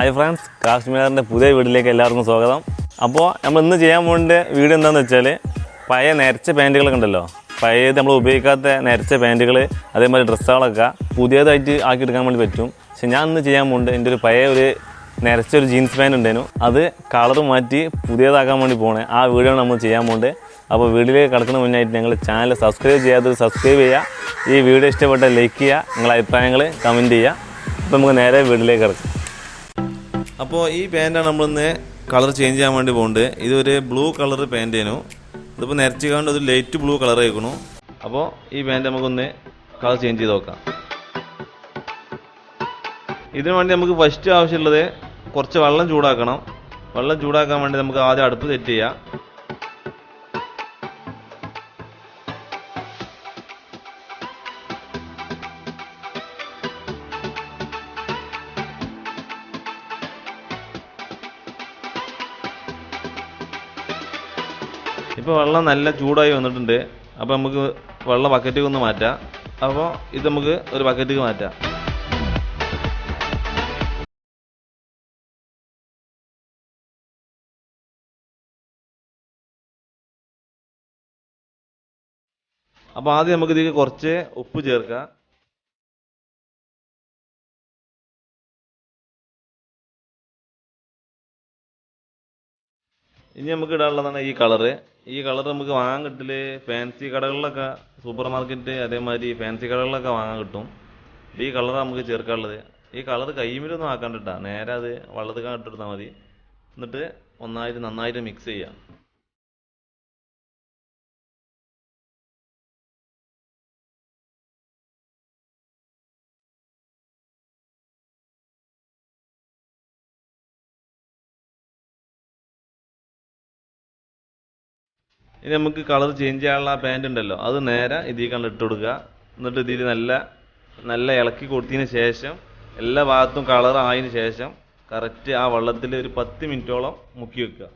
Hi friends, കാശ്മീരിൻ്റെ പുതിയ വീഡിയോയിലേക്ക് എല്ലാവർക്കും സ്വാഗതം. അപ്പോൾ നമ്മൾ ഇന്ന് ചെയ്യാൻ പോകുന്ന വീഡിയോ എന്താണെന്ന് വെച്ചാൽ, പഴയ നരച്ച പാൻറ്റുകളൊക്കെ ഉണ്ടല്ലോ, പഴയത് നമ്മൾ ഉപയോഗിക്കാത്ത നരച്ച പാൻറ്റുകൾ, അതേമാതിരി ഡ്രസ്സുകളൊക്കെ പുതിയതായിട്ട് ആക്കിയെടുക്കാൻ വേണ്ടി പറ്റും. പക്ഷെ ഞാൻ ഇന്ന് ചെയ്യാൻ പോകുന്നുണ്ട്, എൻ്റെ ഒരു പഴയ നരച്ചൊരു ജീൻസ് പാൻറ്റ് ഉണ്ടായിരുന്നു, അത് കളർ മാറ്റി പുതിയതാക്കാൻ വേണ്ടി പോകണേ. ആ വീഡിയോ നമ്മൾ ചെയ്യാൻ പോകുന്നത്. അപ്പോൾ വീഡിയോയിലേക്ക് കിടക്കുന്ന മുന്നായിട്ട് ഞങ്ങൾ ചാനൽ സബ്സ്ക്രൈബ് ചെയ്യാത്തത് സബ്സ്ക്രൈബ് ചെയ്യുക, ഈ വീഡിയോ ഇഷ്ടപ്പെട്ട ലൈക്ക് ചെയ്യുക, നിങ്ങളുടെ അഭിപ്രായങ്ങൾ കമൻറ്റ് ചെയ്യുക. അപ്പോൾ നമുക്ക് നേരെ വീഡിയോയിലേക്ക് കിടക്കാം. അപ്പോൾ ഈ പാൻറ്റാണ് നമ്മളിന്ന് കളർ ചേഞ്ച് ചെയ്യാൻ വേണ്ടി പോകുന്നത്. ഇതൊരു ബ്ലൂ കളർ പാൻറ്റേനു, ഇതിപ്പോൾ നിരച്ച് കൊണ്ട് ഒരു ലൈറ്റ് ബ്ലൂ കളർ ആയിരിക്കണു. അപ്പോൾ ഈ പാൻറ്റ് നമുക്കൊന്ന് കളർ ചേഞ്ച് ചെയ്ത് നോക്കാം. ഇതിനു വേണ്ടി നമുക്ക് ഫസ്റ്റ് ആവശ്യമുള്ളത് കുറച്ച് വെള്ളം ചൂടാക്കണം. വെള്ളം ചൂടാക്കാൻ വേണ്ടി നമുക്ക് ആദ്യം അടുപ്പ് സെറ്റ് ചെയ്യാം. ഇപ്പോൾ വെള്ളം നല്ല ചൂടായി വന്നിട്ടുണ്ട്. അപ്പോൾ നമുക്ക് വെള്ളം ബക്കറ്റിൽ ഒന്ന് മാറ്റാം. അപ്പോൾ ഇത് നമുക്ക് ഒരു ബക്കറ്റിൽ മാറ്റാം. അപ്പോൾ ആദ്യം നമുക്ക് ഇതിലേക്ക് കുറച്ച് ഉപ്പ് ചേർക്കാം. ഇനി നമുക്ക് ഇടാനുള്ളതാണ് ഈ കളറ്. ഈ കളർ നമുക്ക് വാങ്ങാൻ കിട്ടില്ല, ഫാൻസി കടകളിലൊക്കെ, സൂപ്പർ മാർക്കറ്റ് അതേമാതിരി ഫാൻസി കടകളിലൊക്കെ വാങ്ങാൻ കിട്ടും. ഈ കളർ നമുക്ക് ചേർക്കാനുള്ളത്. ഈ കളർ കൈമിലൊന്നും ആക്കാണ്ടിട്ടാ, നേരെ അത് വെള്ളത്തിൽ ഇട്ടെടുത്താൽ മതി. എന്നിട്ട് നന്നായിട്ട് മിക്സ് ചെയ്യാം. ഇനി നമുക്ക് കളർ ചേഞ്ച് ചെയ്യാനുള്ള പാൻറ് ഉണ്ടല്ലോ, അത് നേരെ ഇതിൽ കണ്ട് ഇട്ട് കൊടുക്കുക. എന്നിട്ട് ഇതിൽ നല്ല ഇളക്കി കൊടുത്തതിന് ശേഷം, എല്ലാ ഭാഗത്തും കളർ ആയതിനു ശേഷം കറക്റ്റ് ആ വെള്ളത്തിൽ ഒരു 10 മിനിറ്റോളം മുക്കി വെക്കുക.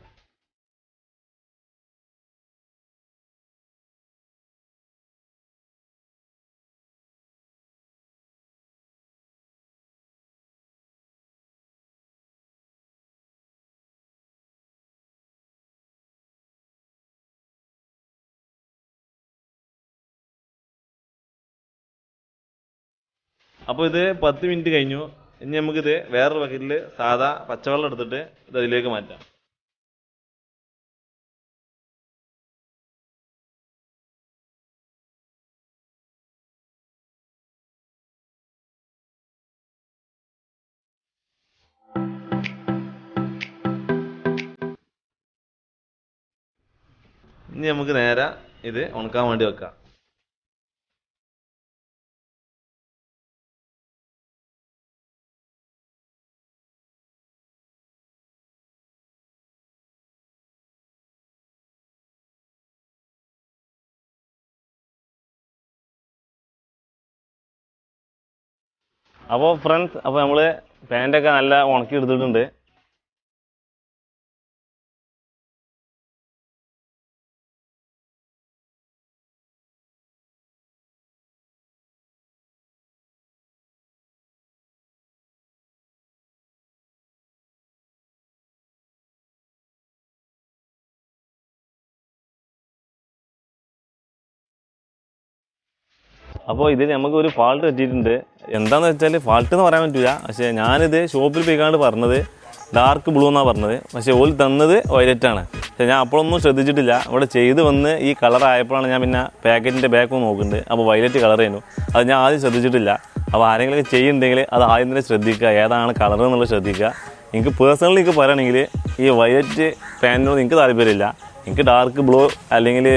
അപ്പോൾ ഇത് 10 മിനിറ്റ് കഴിഞ്ഞു. ഇനി നമുക്കിത് വേറൊരു ബക്കറ്റിൽ സാധാ പച്ചവെള്ളം എടുത്തിട്ട് ഇത് അതിലേക്ക് മാറ്റാം. ഇനി നമുക്ക് നേരെ ഇത് ഉണക്കാൻ വേണ്ടി വെക്കാം. അപ്പോൾ ഫ്രണ്ട്സ്, അപ്പോൾ നമ്മൾ പാൻറ്റൊക്കെ നല്ല ഉണക്കി എടുത്തിട്ടുണ്ട്. അപ്പോൾ ഇതിൽ നമുക്കൊരു ഫാൾട്ട് പറ്റിയിട്ടുണ്ട്. എന്താണെന്ന് വെച്ചാൽ, ഫാൾട്ട് എന്ന് പറയാൻ പറ്റില്ല. പക്ഷേ ഞാനിത് ഷോപ്പിൽ പോയിക്കാണ്ട് പറഞ്ഞത് ഡാർക്ക് ബ്ലൂ എന്നാണ് പറഞ്ഞത്. പക്ഷേ ഓൾ തന്നത് വയലറ്റാണ്. പക്ഷേ ഞാൻ അപ്പോഴൊന്നും ശ്രദ്ധിച്ചിട്ടില്ല. ഇവിടെ ചെയ്ത് വന്ന് ഈ കളർ ആയപ്പോഴാണ് ഞാൻ പിന്നെ പാക്കറ്റിൻ്റെ ബാക്ക് നോക്കുന്നുണ്ട്. അപ്പോൾ വയലറ്റ് കളർ ചെയ്യുന്നു. അത് ഞാൻ ആദ്യം ശ്രദ്ധിച്ചിട്ടില്ല. അപ്പോൾ ആരെങ്കിലും ചെയ്യുന്നുണ്ടെങ്കിൽ അത് ആദ്യം തന്നെ ശ്രദ്ധിക്കുക, ഏതാണ് കളർ എന്നുള്ളത് ശ്രദ്ധിക്കുക. എനിക്ക് പേഴ്സണലി എനിക്ക് പറയുകയാണെങ്കിൽ ഈ വയലറ്റ് പാൻറ്റിനോട് എനിക്ക് താല്പര്യമില്ല. എനിക്ക് ഡാർക്ക് ബ്ലൂ അല്ലെങ്കിൽ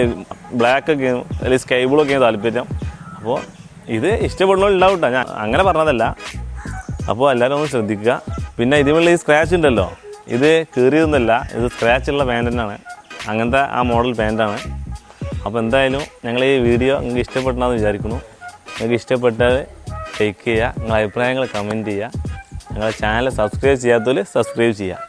ബ്ലാക്കൊക്കെ അല്ലെങ്കിൽ സ്കൈ ബ്ലൂ ഒക്കെയാണ് താല്പര്യം. അപ്പോൾ ഇത് ഇഷ്ടപ്പെടുന്നവരുണ്ടാവും കേട്ടോ, ഞാൻ അങ്ങനെ പറഞ്ഞതല്ല. അപ്പോൾ എല്ലാവരും ഒന്ന് ശ്രദ്ധിക്കുക. പിന്നെ ഇതിനുള്ള ഈ സ്ക്രാച്ച് ഉണ്ടല്ലോ, ഇത് കീറിയതൊന്നുമല്ല, ഇത് സ്ക്രാച്ചുള്ള പാൻറ് തന്നെയാണ്. അങ്ങനത്തെ ആ മോഡൽ പാൻറ്റാണ്. അപ്പോൾ എന്തായാലും ഞങ്ങൾ ഈ വീഡിയോ നിങ്ങൾക്ക് ഇഷ്ടപ്പെട്ടെന്ന് വിചാരിക്കുന്നു. നിങ്ങൾക്ക് ഇഷ്ടപ്പെട്ടാൽ ലൈക്ക് ചെയ്യുക, നിങ്ങളുടെ അഭിപ്രായങ്ങൾ കമൻറ്റ് ചെയ്യുക. ഞങ്ങളുടെ ചാനൽ സബ്സ്ക്രൈബ് ചെയ്യാത്തവർ സബ്സ്ക്രൈബ് ചെയ്യുക.